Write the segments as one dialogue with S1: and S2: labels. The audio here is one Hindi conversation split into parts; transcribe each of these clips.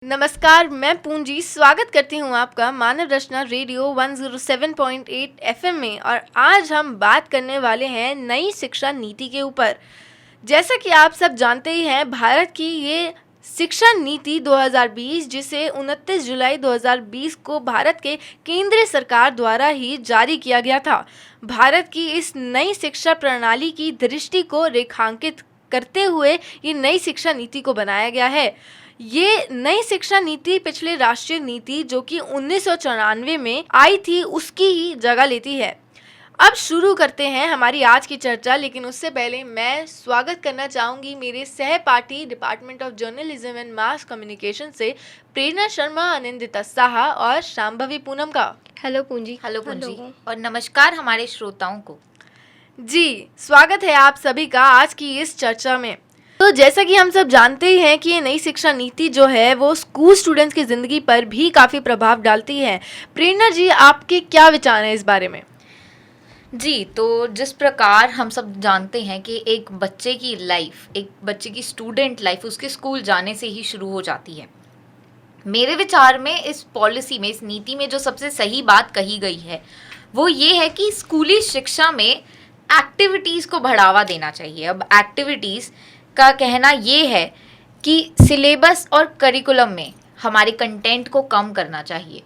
S1: नमस्कार, मैं पूंजी स्वागत करती हूँ आपका मानव रचना रेडियो 107.8 एफएम में। और आज हम बात करने वाले हैं नई शिक्षा नीति के ऊपर। जैसा कि आप सब जानते ही हैं, भारत की ये शिक्षा नीति 2020 जिसे 29 जुलाई 2020 को भारत के केंद्रीय सरकार द्वारा ही जारी किया गया था। भारत की इस नई शिक्षा प्रणाली की दृष्टि को रेखांकित करते हुए ये नई शिक्षा नीति को बनाया गया है। ये नई शिक्षा नीति पिछले राष्ट्रीय नीति जो कि 1994 में आई थी उसकी ही जगह लेती है। अब शुरू करते हैं हमारी आज की चर्चा, लेकिन उससे पहले मैं स्वागत करना चाहूँगी मेरे सहपाठी department of journalism and mass communication से प्रेरणा शर्मा, अनिंदिता साहा और शांभवी पूनम का।
S2: हेलो पूंजी।
S3: हेलो पूंजी और नमस्कार हमारे श्रोताओं को।
S1: जी, स्वागत है आप सभी का आज की इस चर्चा में। तो जैसा कि हम सब जानते ही हैं कि ये नई शिक्षा नीति जो है वो स्कूल स्टूडेंट्स की ज़िंदगी पर भी काफ़ी प्रभाव डालती है। प्रेरणा जी, आपके क्या विचार हैं इस बारे में?
S3: जी, तो जिस प्रकार हम सब जानते हैं कि एक बच्चे की लाइफ, एक बच्चे की स्टूडेंट लाइफ उसके स्कूल जाने से ही शुरू हो जाती है। मेरे विचार में इस पॉलिसी में, इस नीति में जो सबसे सही बात कही गई है वो ये है कि स्कूली शिक्षा में एक्टिविटीज़ को बढ़ावा देना चाहिए। अब एक्टिविटीज़ का कहना ये है कि सिलेबस और करिकुलम में हमारे कंटेंट को कम करना चाहिए।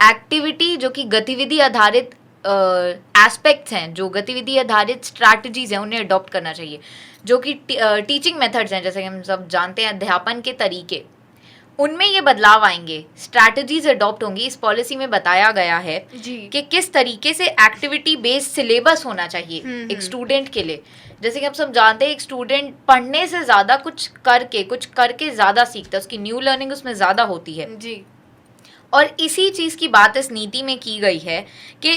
S3: एक्टिविटी जो कि गतिविधि आधारित एस्पेक्ट्स हैं, जो गतिविधि आधारित स्ट्रैटेजीज हैं, उन्हें अडॉप्ट करना चाहिए। जो कि टीचिंग मेथड्स हैं, जैसे कि हम सब जानते हैं अध्यापन के तरीके, उनमें ये बदलाव आएंगे, स्ट्रैटेजीज अडॉप्ट होंगी। इस पॉलिसी में बताया गया है कि किस तरीके से एक्टिविटी बेस्ड सिलेबस होना चाहिए एक स्टूडेंट के लिए। जैसे कि हम सब जानते हैं एक स्टूडेंट पढ़ने से ज़्यादा कुछ करके ज़्यादा सीखता है, उसकी न्यू लर्निंग उसमें ज़्यादा होती है
S1: जी।
S3: और इसी चीज़ की बात इस नीति में की गई है कि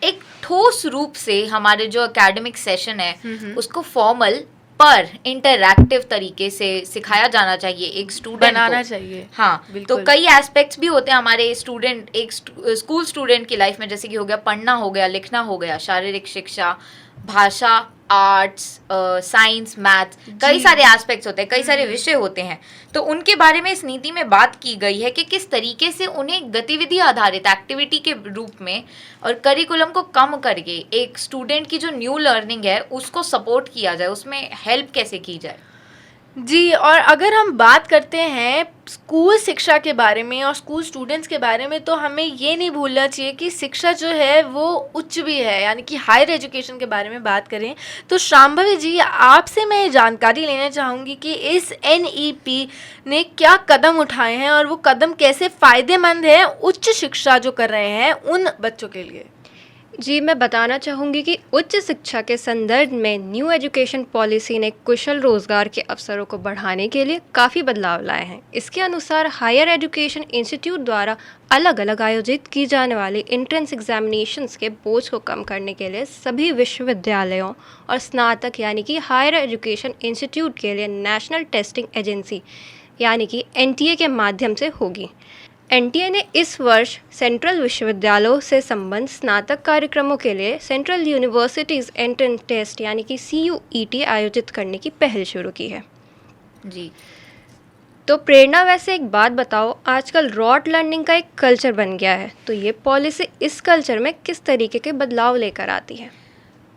S3: एक ठोस रूप से हमारे जो एकेडमिक सेशन है उसको फॉर्मल पर इंटरैक्टिव तरीके से सिखाया जाना चाहिए एक स्टूडेंट
S1: बनाना चाहिए।
S3: हाँ, तो कई एस्पेक्ट्स भी होते हैं हमारे स्टूडेंट, एक स्कूल स्टूडेंट की लाइफ में, जैसे कि हो गया पढ़ना, हो गया लिखना, हो गया शारीरिक शिक्षा, भाषा, आर्ट्स, साइंस, मैथ्स, कई सारे एस्पेक्ट्स होते हैं, कई सारे विषय होते हैं। तो उनके बारे में इस नीति में बात की गई है कि किस तरीके से उन्हें गतिविधि आधारित एक्टिविटी के रूप में और करिकुलम को कम करके एक स्टूडेंट की जो न्यू लर्निंग है उसको सपोर्ट किया जाए, उसमें हेल्प कैसे की जाए।
S1: जी, और अगर हम बात करते हैं स्कूल शिक्षा के बारे में और स्कूल स्टूडेंट्स के बारे में, तो हमें ये नहीं भूलना चाहिए कि शिक्षा जो है वो उच्च भी है, यानी कि हायर एजुकेशन के बारे में बात करें तो शांभवी जी, आपसे मैं ये जानकारी लेना चाहूँगी कि इस एनईपी ने क्या कदम उठाए हैं और वो कदम कैसे फ़ायदेमंद है उच्च शिक्षा जो कर रहे हैं उन बच्चों के लिए।
S2: जी, मैं बताना चाहूँगी कि उच्च शिक्षा के संदर्भ में न्यू एजुकेशन पॉलिसी ने कुशल रोजगार के अवसरों को बढ़ाने के लिए काफ़ी बदलाव लाए हैं। इसके अनुसार हायर एजुकेशन इंस्टीट्यूट द्वारा अलग अलग आयोजित की जाने वाली एंट्रेंस एग्जामिनेशंस के बोझ को कम करने के लिए सभी विश्वविद्यालयों और स्नातक यानी कि हायर एजुकेशन इंस्टीट्यूट के लिए नेशनल टेस्टिंग एजेंसी यानी कि एनटीए के माध्यम से होगी। एनटीए ने इस वर्ष सेंट्रल विश्वविद्यालयों से संबद्ध स्नातक कार्यक्रमों के लिए सेंट्रल यूनिवर्सिटीज़ एंट्रेंस टेस्ट यानी कि CUET आयोजित करने की पहल शुरू की है।
S3: जी,
S2: तो प्रेरणा, वैसे एक बात बताओ, आजकल रॉट लर्निंग का एक कल्चर बन गया है, तो ये पॉलिसी इस कल्चर में किस तरीके के बदलाव लेकर आती है?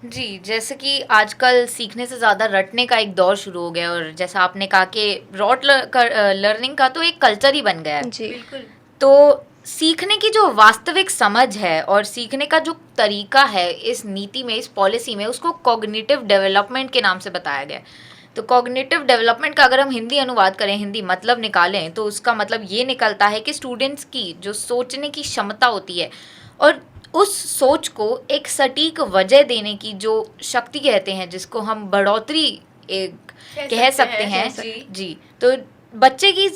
S3: जी, जैसे कि आजकल सीखने से ज़्यादा रटने का एक दौर शुरू हो गया और जैसा आपने कहा कि रॉट लर्निंग का तो एक कल्चर ही बन गया है।
S2: जी,
S1: बिल्कुल।
S3: तो सीखने की जो वास्तविक समझ है और सीखने का जो तरीका है इस नीति में, इस पॉलिसी में, उसको कॉग्निटिव डेवलपमेंट के नाम से बताया गया है। तो कॉग्निटिव डेवलपमेंट का अगर हम हिंदी अनुवाद करें, हिंदी मतलब निकालें, तो उसका मतलब ये निकलता है कि स्टूडेंट्स की जो सोचने की क्षमता होती है और उस सोच को एक सटीक वजह देने की जो शक्ति कहते हैं, जिसको हम बढ़ोतरी एक कह सकते हैं। जी, तो बच्चे की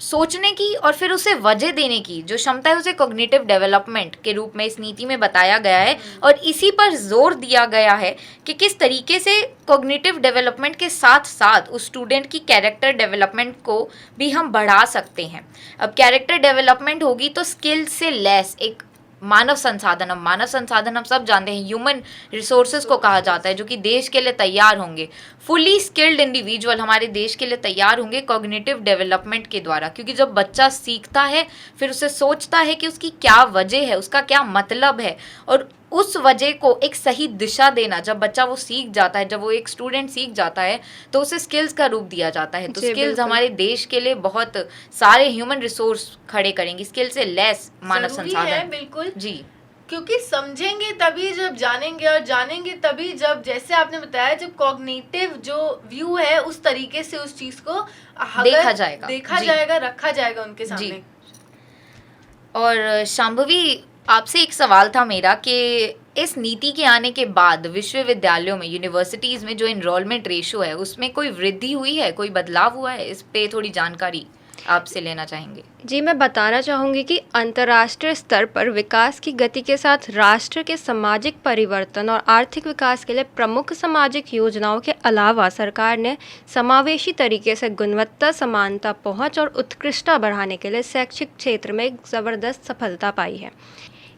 S3: सोचने की और फिर उसे वजह देने की जो क्षमता है उसे कॉग्निटिव डेवलपमेंट के रूप में इस नीति में बताया गया है और इसी पर जोर दिया गया है कि किस तरीके से कॉग्निटिव डेवलपमेंट के साथ साथ उस स्टूडेंट की कैरेक्टर डेवलपमेंट को भी हम बढ़ा सकते हैं। अब कैरेक्टर डेवलपमेंट होगी तो स्किल से लेस एक मानव संसाधन, हम सब जानते हैं ह्यूमन रिसोर्सेज को कहा जाता है, जो कि देश के लिए तैयार होंगे, फुली स्किल्ड इंडिविजुअल हमारे देश के लिए तैयार होंगे कॉग्निटिव डेवलपमेंट के द्वारा। क्योंकि जब बच्चा सीखता है फिर उसे सोचता है कि उसकी क्या वजह है, उसका क्या मतलब है, और उस वजह को एक सही दिशा देना, जब बच्चा वो सीख जाता है, जब वो एक स्टूडेंट सीख जाता है, तो उसे स्किल्स का रूप दिया जाता है। तो
S2: जी,
S3: स्किल्स
S2: बिल्कुल।
S3: हमारे देश के लिए बहुत सारे ह्यूमन रिसोर्स खड़े करेंगी, स्किल से लेस मानव
S1: जरूरी
S3: संसाधन।
S1: है, बिल्कुल।
S3: जी
S1: क्योंकि समझेंगे तभी जब जानेंगे, और जानेंगे तभी जब, जैसे आपने बताया, जब कॉग्निटिव जो व्यू है उस तरीके से उस चीज को
S3: देखा जाएगा।
S1: देखा
S3: जी।
S1: जाएगा, रखा जाएगा उनके
S3: जी।
S1: सामने।
S3: और शांभवी, आपसे एक सवाल था मेरा कि इस नीति के आने के बाद विश्वविद्यालयों में, यूनिवर्सिटीज़ में जो एनरोलमेंट रेशो है उसमें कोई वृद्धि हुई है, कोई बदलाव हुआ है? इस पे थोड़ी जानकारी आपसे लेना चाहेंगे।
S2: जी, मैं बताना चाहूँगी कि अंतर्राष्ट्रीय स्तर पर विकास की गति के साथ राष्ट्र के सामाजिक परिवर्तन और आर्थिक विकास के लिए प्रमुख सामाजिक योजनाओं के अलावा सरकार ने समावेशी तरीके से गुणवत्ता, समानता, पहुँच और उत्कृष्टता बढ़ाने के लिए शैक्षिक क्षेत्र में एक ज़बरदस्त सफलता पाई है।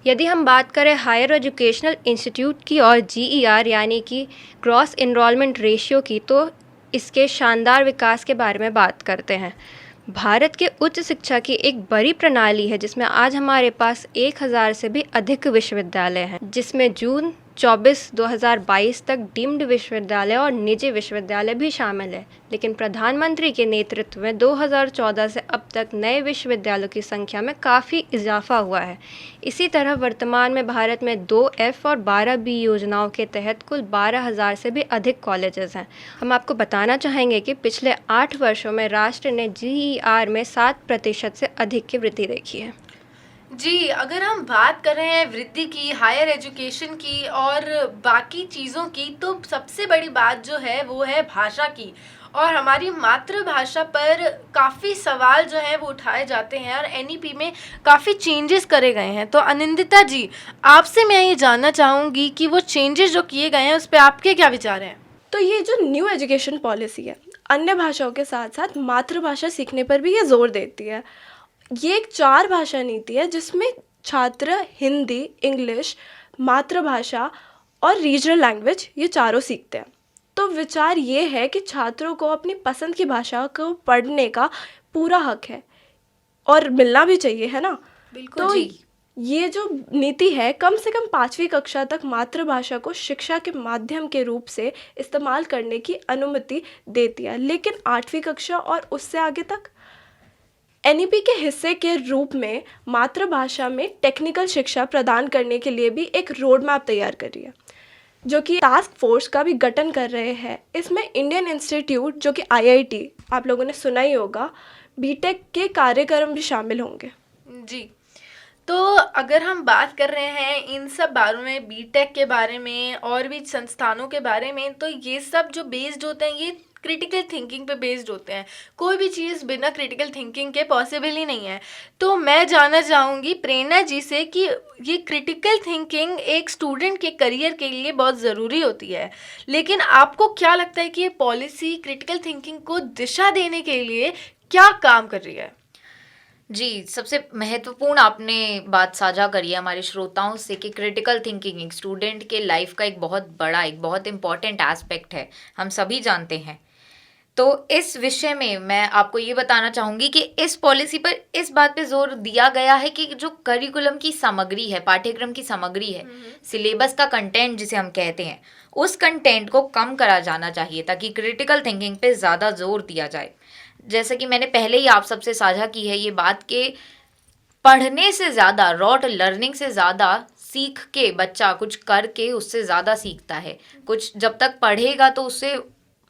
S2: यदि हम बात करें हायर एजुकेशनल इंस्टीट्यूट की और GER यानी कि ग्रॉस एनरोलमेंट रेशियो की, तो इसके शानदार विकास के बारे में बात करते हैं। भारत के उच्च शिक्षा की एक बड़ी प्रणाली है जिसमें आज हमारे पास 1000 से भी अधिक विश्वविद्यालय हैं, जिसमें जून 24-2022 तक डीम्ड विश्वविद्यालय और निजी विश्वविद्यालय भी शामिल है। लेकिन प्रधानमंत्री के नेतृत्व में 2014 से अब तक नए विश्वविद्यालयों की संख्या में काफ़ी इजाफा हुआ है। इसी तरह वर्तमान में भारत में 2F और 12B योजनाओं के तहत कुल 12,000 से भी अधिक कॉलेजेस हैं। हम आपको बताना चाहेंगे कि पिछले 8 वर्षों में राष्ट्र ने GER में 7% से अधिक की वृद्धि देखी है।
S1: जी, अगर हम बात कर रहे हैं वृद्धि की, हायर एजुकेशन की और बाकी चीज़ों की, तो सबसे बड़ी बात जो है वो है भाषा की। और हमारी मातृभाषा पर काफ़ी सवाल जो हैं वो उठाए जाते हैं, और NEP में काफ़ी चेंजेस करे गए हैं। तो अनिंदिता जी, आपसे मैं ये जानना चाहूँगी कि वो चेंजेस जो किए गए हैं उस पर आपके क्या विचार हैं?
S4: तो ये जो न्यू एजुकेशन पॉलिसी है, अन्य भाषाओं के साथ साथ मातृभाषा सीखने पर भी ये जोर देती है। ये एक 4 भाषा नीति है जिसमें छात्र हिंदी, इंग्लिश, मातृभाषा और रीजनल लैंग्वेज, ये चारों सीखते हैं। तो विचार ये है कि छात्रों को अपनी पसंद की भाषा को पढ़ने का पूरा हक है और मिलना भी चाहिए, है ना?
S1: बिल्कुल
S4: तो
S3: जी।
S4: ये जो नीति है कम से कम 5वीं कक्षा तक मातृभाषा को शिक्षा के माध्यम के रूप से इस्तेमाल करने की अनुमति देती है, लेकिन 8वीं कक्षा और उससे आगे तक NEP के हिस्से के रूप में मातृभाषा में टेक्निकल शिक्षा प्रदान करने के लिए भी एक रोड मैप तैयार कर रही है, जो कि टास्क फोर्स का भी गठन कर रहे हैं। इसमें इंडियन इंस्टीट्यूट, जो कि IIT आप लोगों ने सुना ही होगा, BTech के कार्यक्रम भी शामिल होंगे।
S1: जी, तो अगर हम बात कर रहे हैं इन सब बारों में, BTech के बारे में और भी संस्थानों के बारे में, तो ये सब जो बेस्ड होते हैं ये क्रिटिकल थिंकिंग पे बेस्ड होते हैं। कोई भी चीज़ बिना क्रिटिकल थिंकिंग के पॉसिबल ही नहीं है। तो मैं जानना चाहूँगी प्रेरणा जी से कि ये क्रिटिकल थिंकिंग एक स्टूडेंट के करियर के लिए बहुत ज़रूरी होती है, लेकिन आपको क्या लगता है कि ये पॉलिसी क्रिटिकल थिंकिंग को दिशा देने के लिए क्या काम कर रही है?
S3: जी, सबसे महत्वपूर्ण आपने बात साझा करी है हमारे श्रोताओं से कि क्रिटिकल थिंकिंग एक स्टूडेंट के लाइफ का एक बहुत बड़ा, एक बहुत इम्पॉर्टेंट एस्पेक्ट है, हम सभी जानते हैं। तो इस विषय में मैं आपको ये बताना चाहूँगी कि इस पॉलिसी पर इस बात पे जोर दिया गया है कि जो करिकुलम की सामग्री है, पाठ्यक्रम की सामग्री है, सिलेबस का कंटेंट जिसे हम कहते हैं, उस कंटेंट को कम करा जाना चाहिए ताकि क्रिटिकल थिंकिंग पे ज़्यादा जोर दिया जाए। जैसा कि मैंने पहले ही आप सबसे साझा की है ये बात कि पढ़ने से ज़्यादा, रॉट लर्निंग से ज़्यादा सीख के बच्चा कुछ करके उससे ज़्यादा सीखता है। कुछ जब तक पढ़ेगा तो उससे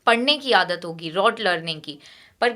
S3: पढ़ने की आदत होगी, रॉट लर्निंग की, पर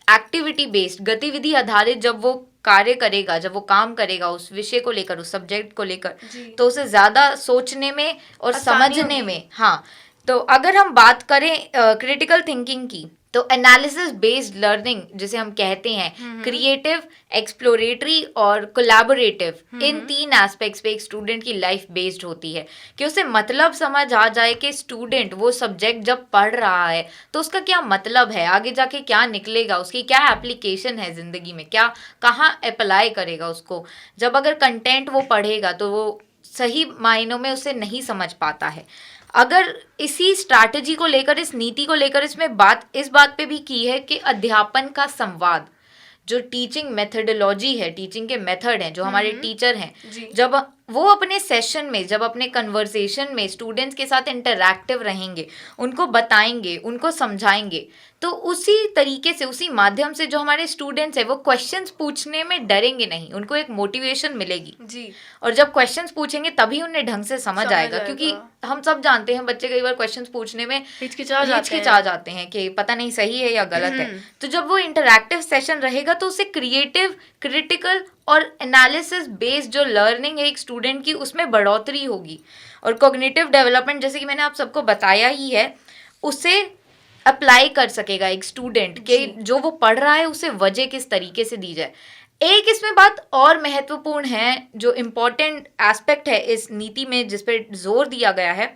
S3: एक्टिविटी बेस्ड, गतिविधि आधारित जब वो कार्य करेगा, जब वो काम करेगा उस विषय को लेकर, उस सब्जेक्ट को लेकर, तो उसे ज़्यादा सोचने में और समझने में, हाँ। तो अगर हम बात करें क्रिटिकल थिंकिंग की, तो एनालिसिस बेस्ड लर्निंग जिसे हम कहते हैं, क्रिएटिव, एक्सप्लोरेटरी और कोलैबोरेटिव, इन 3 एस्पेक्ट्स पे एक स्टूडेंट की लाइफ बेस्ड होती है कि उसे मतलब समझ आ जाए कि स्टूडेंट वो सब्जेक्ट जब पढ़ रहा है तो उसका क्या मतलब है, आगे जाके क्या निकलेगा, उसकी क्या एप्लीकेशन है ज़िंदगी में, क्या कहाँ अप्लाई करेगा उसको। जब अगर कंटेंट वो पढ़ेगा तो वो सही मायनों में उसे नहीं समझ पाता है। अगर इसी स्ट्रैटेजी को लेकर, इस नीति को लेकर इसमें इस बात पे भी की है कि अध्यापन का संवाद, जो टीचिंग मेथडोलॉजी है, टीचिंग के मेथड हैं, जो हमारे टीचर हैं, जब वो अपने सेशन में, जब अपने कन्वर्सेशन में स्टूडेंट्स के साथ इंटरैक्टिव रहेंगे, उनको बताएंगे, उनको समझाएंगे, तो उसी तरीके से, उसी माध्यम से जो हमारे स्टूडेंट्स हैं वो क्वेश्चंस पूछने में डरेंगे नहीं, उनको एक मोटिवेशन मिलेगी जी। और जब क्वेश्चंस पूछेंगे तभी उन्हें ढंग से समझ आएगा, क्योंकि हम सब जानते हैं बच्चे कई बार क्वेश्चंस पूछने में हिचकिचा जाते हैं कि पता नहीं सही है या गलत है। तो जब वो इंटरैक्टिव सेशन रहेगा तो उससे क्रिएटिव, क्रिटिकल और एनालिसिस बेस्ड जो लर्निंग है एक स्टूडेंट की, उसमें बढ़ोतरी होगी। और कॉग्निटिव डेवलपमेंट, जैसे कि मैंने आप सबको बताया ही है, उसे अप्लाई कर सकेगा एक स्टूडेंट के जो वो पढ़ रहा है उसे वजह किस तरीके से दी जाए। एक इसमें बात और महत्वपूर्ण है, जो इम्पोर्टेंट एस्पेक्ट है इस नीति में जिस पे जोर दिया गया है,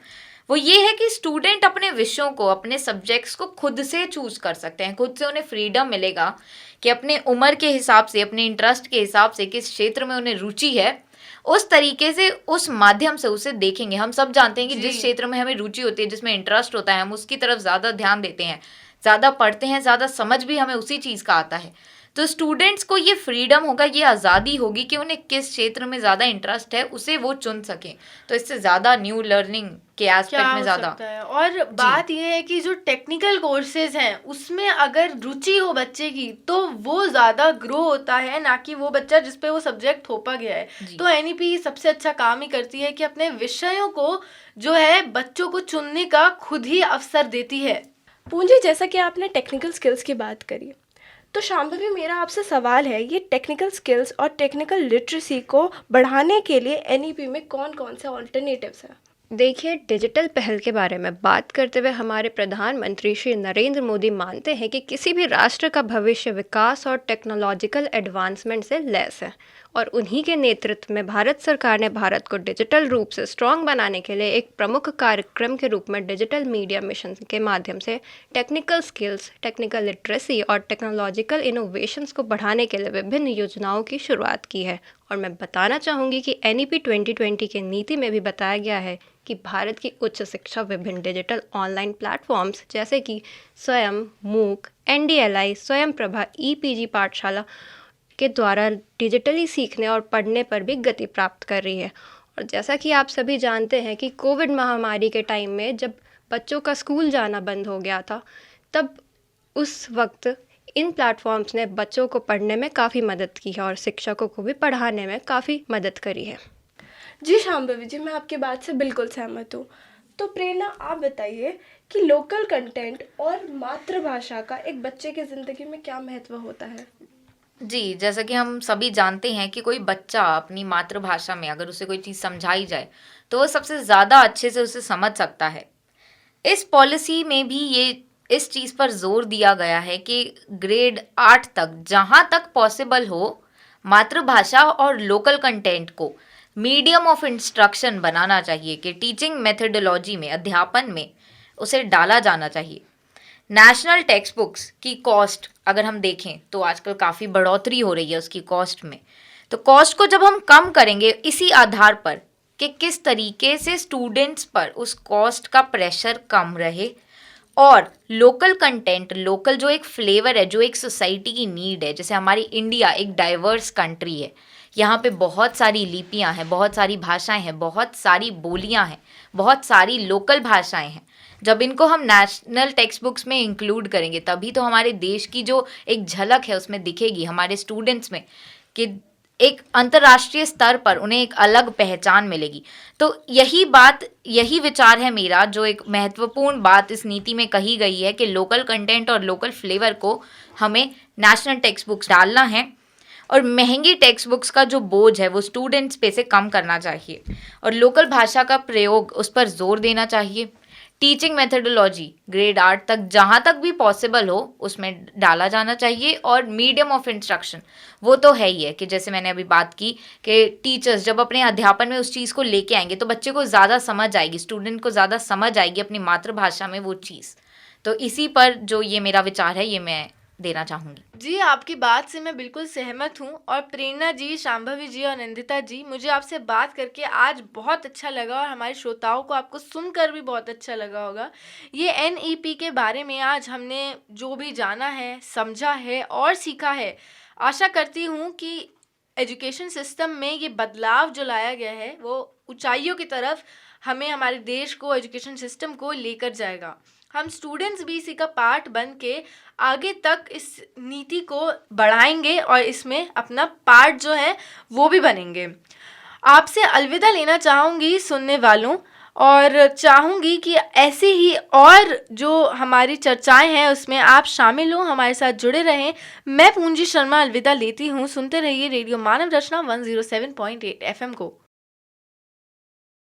S3: वो ये है कि स्टूडेंट अपने विषयों को, अपने सब्जेक्ट्स को खुद से चूज कर सकते हैं, खुद से उन्हें फ्रीडम मिलेगा कि अपने उम्र के हिसाब से, अपने इंटरेस्ट के हिसाब से, किस क्षेत्र में उन्हें रुचि है, उस तरीके से, उस माध्यम से उसे देखेंगे। हम सब जानते हैं कि जिस क्षेत्र में हमें रुचि होती है, जिसमें इंटरेस्ट होता है, हम उसकी तरफ ज़्यादा ध्यान देते हैं, ज़्यादा पढ़ते हैं, ज़्यादा समझ भी हमें उसी चीज़ का आता है। तो स्टूडेंट्स को ये फ्रीडम होगा, ये आज़ादी होगी कि उन्हें किस क्षेत्र में ज़्यादा इंटरेस्ट है उसे वो चुन सकें। तो इससे ज़्यादा न्यू लर्निंग के एस्पेक्ट में ज़्यादा
S1: है। और बात ये है कि जो टेक्निकल कोर्सेज हैं उसमें अगर रुचि हो बच्चे की तो वो ज़्यादा ग्रो होता है, ना कि वो बच्चा जिस पे वो सब्जेक्ट थोपा गया है। तो एनईपी सबसे अच्छा काम ही करती है कि अपने विषयों को जो है बच्चों को चुनने का खुद ही अवसर देती है।
S4: पूंजी, जैसा कि आपने टेक्निकल स्किल्स की बात करी, तो शांभवी मेरा आपसे सवाल है, ये टेक्निकल स्किल्स और टेक्निकल लिटरेसी को बढ़ाने के लिए एनईपी में कौन कौन से ऑल्टरनेटिव्स हैं?
S2: देखिए, डिजिटल पहल के बारे में बात करते हुए हमारे प्रधानमंत्री श्री नरेंद्र मोदी मानते हैं कि किसी भी राष्ट्र का भविष्य विकास और टेक्नोलॉजिकल एडवांसमेंट से लैस है, और उन्हीं के नेतृत्व में भारत सरकार ने भारत को डिजिटल रूप से स्ट्रॉन्ग बनाने के लिए एक प्रमुख कार्यक्रम के रूप में डिजिटल मीडिया मिशन के माध्यम से टेक्निकल स्किल्स, टेक्निकल लिटरेसी और टेक्नोलॉजिकल इनोवेशंस को बढ़ाने के लिए विभिन्न योजनाओं की शुरुआत की है। और मैं बताना चाहूँगी कि एनईपी 2020 की नीति में भी बताया गया है कि भारत की उच्च शिक्षा विभिन्न डिजिटल ऑनलाइन प्लेटफॉर्म्स जैसे कि स्वयं, मूक, एनडीएलआई, स्वयं प्रभा, ईपीजी पाठशाला के द्वारा डिजिटली सीखने और पढ़ने पर भी गति प्राप्त कर रही है। और जैसा कि आप सभी जानते हैं कि कोविड महामारी के टाइम में जब बच्चों का स्कूल जाना बंद हो गया था, तब उस वक्त इन प्लेटफॉर्म्स ने बच्चों को पढ़ने में काफ़ी मदद की है और शिक्षकों को भी पढ़ाने में काफ़ी मदद करी है।
S4: जी शांभवी जी, मैं आपकी बात से बिल्कुल सहमत हूँ। तो प्रेरणा, आप बताइए कि लोकल कंटेंट और मातृभाषा का एक बच्चे की ज़िंदगी में क्या महत्व होता है?
S3: जी, जैसा कि हम सभी जानते हैं कि कोई बच्चा अपनी मातृभाषा में अगर उसे कोई चीज़ समझाई जाए तो वो सबसे ज़्यादा अच्छे से उसे समझ सकता है। इस पॉलिसी में भी ये इस चीज़ पर जोर दिया गया है कि ग्रेड 8 तक जहाँ तक पॉसिबल हो, मातृभाषा और लोकल कंटेंट को मीडियम ऑफ इंस्ट्रक्शन बनाना चाहिए, कि टीचिंग मेथडोलॉजी में, अध्यापन में उसे डाला जाना चाहिए। नेशनल टेक्स्ट बुक्स की कॉस्ट अगर हम देखें तो आजकल काफ़ी बढ़ोतरी हो रही है उसकी कॉस्ट में। तो कॉस्ट को जब हम कम करेंगे इसी आधार पर कि किस तरीके से स्टूडेंट्स पर उस कॉस्ट का प्रेशर कम रहे, और लोकल कंटेंट, लोकल जो एक फ्लेवर है, जो एक सोसाइटी की नीड है, जैसे हमारी इंडिया एक डाइवर्स कंट्री है, यहाँ पे बहुत सारी लिपियाँ हैं, बहुत सारी भाषाएं हैं, बहुत सारी बोलियाँ हैं, बहुत सारी लोकल भाषाएं हैं। जब इनको हम नेशनल टेक्स्ट बुक्स में इंक्लूड करेंगे तभी तो हमारे देश की जो एक झलक है उसमें दिखेगी, हमारे स्टूडेंट्स में, कि एक अंतर्राष्ट्रीय स्तर पर उन्हें एक अलग पहचान मिलेगी। तो यही विचार है मेरा, जो एक महत्वपूर्ण बात इस नीति में कही गई है कि लोकल कंटेंट और लोकल फ्लेवर को हमें नेशनल टेक्स्ट बुक्स डालना है, और महंगी टेक्स्ट बुक्स का जो बोझ है वो स्टूडेंट्स पे से कम करना चाहिए, और लोकल भाषा का प्रयोग उस पर जोर देना चाहिए। टीचिंग मेथडोलॉजी ग्रेड 8 तक जहाँ तक भी पॉसिबल हो उसमें डाला जाना चाहिए। और मीडियम ऑफ इंस्ट्रक्शन वो तो है ही है कि जैसे मैंने अभी बात की कि टीचर्स जब अपने अध्यापन में उस चीज़ को लेके आएंगे तो बच्चे को ज़्यादा समझ आएगी, स्टूडेंट को ज़्यादा समझ आएगी अपनी मातृभाषा में वो चीज़। तो इसी पर जो ये मेरा विचार है ये मैं देना चाहूँगी।
S1: जी, आपकी बात से मैं बिल्कुल सहमत हूँ। और प्रेरणा जी, शांभवी जी और नंदिता जी, मुझे आपसे बात करके आज बहुत अच्छा लगा और हमारे श्रोताओं को आपको सुनकर भी बहुत अच्छा लगा होगा। ये एनईपी के बारे में आज हमने जो भी जाना है, समझा है और सीखा है, आशा करती हूँ कि एजुकेशन सिस्टम में ये बदलाव जो लाया गया है वो ऊंचाइयों की तरफ हमें, हमारे देश को, एजुकेशन सिस्टम को लेकर जाएगा। हम स्टूडेंट्स भी इसी का पार्ट बन के आगे तक इस नीति को बढ़ाएंगे और इसमें अपना पार्ट जो है वो भी बनेंगे। आपसे अलविदा लेना चाहूँगी सुनने वालों, और चाहूँगी कि ऐसे ही और जो हमारी चर्चाएं हैं उसमें आप शामिल हों, हमारे साथ जुड़े रहें। मैं पूंजी शर्मा अलविदा लेती हूँ। सुनते रहिए रेडियो मानव रचना 107.8 FM को।